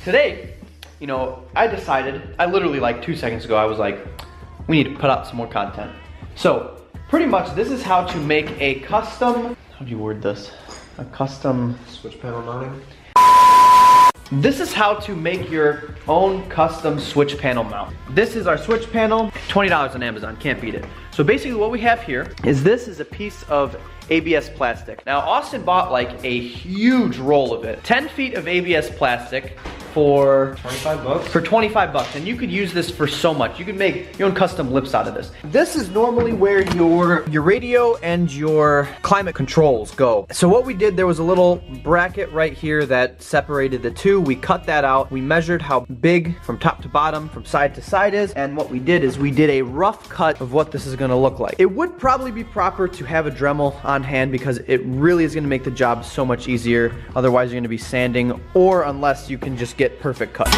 Today, you know, I literally like 2 seconds ago, I was like, we need to put out some more content. So, pretty much this is how to make a custom, how do you word this? A custom switch panel mounting. This is how to make your own custom switch panel mount. This is our switch panel, $20 on Amazon, can't beat it. So basically what we have here is this is a piece of ABS plastic. Now Austin bought like a huge roll of it. 10 feet of ABS plastic for 25 bucks? For 25 bucks, and you could use this for so much. You could make your own custom lips out of this. This is normally where your radio and your climate controls go. So what we did, there was a little bracket right here that separated the two. We cut that out. We measured how big from top to bottom, from side to side is, and what we did is we did a rough cut of what this is gonna look like. It would probably be proper to have a Dremel on hand because it really is gonna make the job so much easier. Otherwise you're gonna be sanding, or unless you can just get perfect cuts.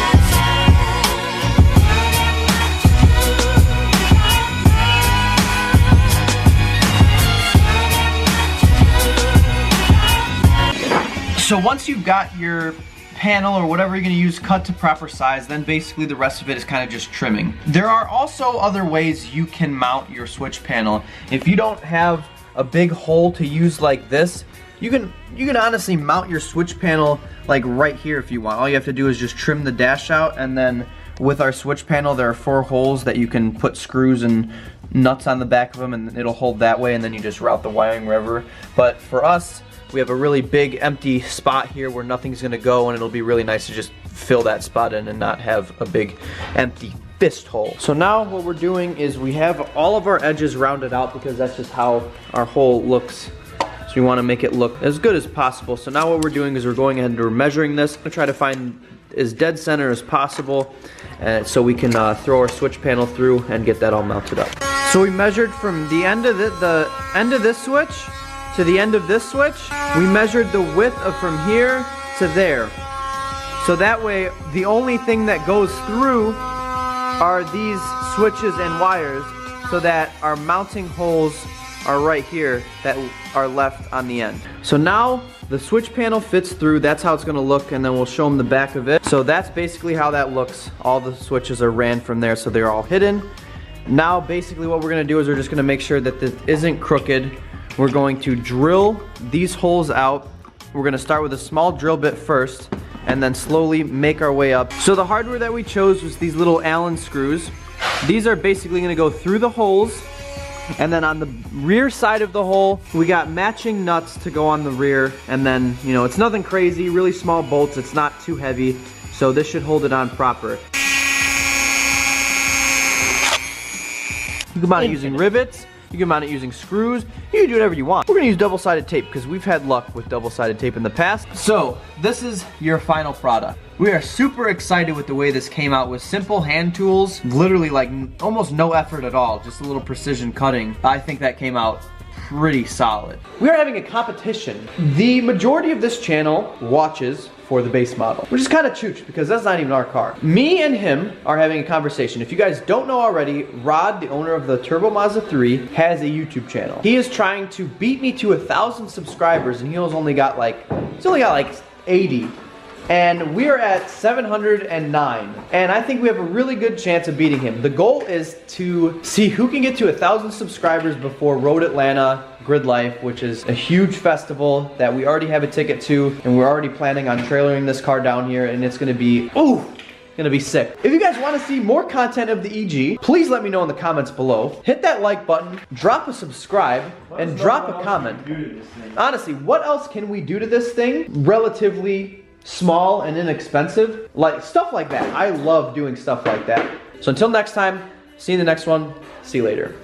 So once you've got your panel or whatever you're gonna use cut to proper size, then basically the rest of it is kind of just trimming. There are also other ways you can mount your switch panel. If you don't have a big hole to use like this, you can honestly mount your switch panel like right here if you want. All you have to do is just trim the dash out, and then with our switch panel there are 4 holes that you can put screws and nuts on the back of them, and it'll hold that way, and then you just route the wiring wherever. But for us, we have a really big empty spot here where nothing's gonna go, and it'll be really nice to just fill that spot in and not have a big empty fist hole. So now what we're doing is we have all of our edges rounded out because that's just how our hole looks. So we want to make it look as good as possible. So now what we're doing is we're going ahead and we're measuring this. I'm gonna try to find as dead center as possible, so we can throw our switch panel through and get that all mounted up. So we measured from the end of the end of this switch to the end of this switch. We measured the width of from here to there. So that way, the only thing that goes through are these switches and wires, so that our mounting holes are right here that are left on the end. So now the switch panel fits through. That's how it's gonna look, and then we'll show them the back of it. So that's basically how that looks. All the switches are ran from there, so they're all hidden. Now basically what we're gonna do is we're just gonna make sure that this isn't crooked. We're going to drill these holes out. We're gonna start with a small drill bit first, and then slowly make our way up. So the hardware that we chose was these little Allen screws. These are basically gonna go through the holes, and then on the rear side of the hole, we got matching nuts to go on the rear, and then, you know, it's nothing crazy, really small bolts, it's not too heavy, so this should hold it on proper. You can mount it using rivets, you can mount it using screws, you can do whatever you want. We're gonna use double-sided tape because we've had luck with double-sided tape in the past. So, this is your final product. We are super excited with the way this came out with simple hand tools, literally like almost no effort at all, just a little precision cutting. I think that came out pretty solid. We are having a competition. The majority of this channel watches for the base model, which is kind of chooch because that's not even our car. Me and him are having a conversation. If you guys don't know already, Rod, the owner of the Turbo Mazda 3, has a YouTube channel. He is trying to beat me to 1,000 subscribers, and he's only got like 80. And we're at 709, and I think we have a really good chance of beating him. The goal is to see who can get to 1,000 subscribers before Road Atlanta Grid Life, which is a huge festival that we already have a ticket to, and we're already planning on trailering this car down here, and it's gonna be, gonna be sick. If you guys wanna see more content of the EG, please let me know in the comments below. Hit that like button, drop a subscribe, and drop a comment. Honestly, what else can we do to this thing relatively small and inexpensive? Like stuff like that. I love doing stuff like that. So until next time, see you in the next one. See you later.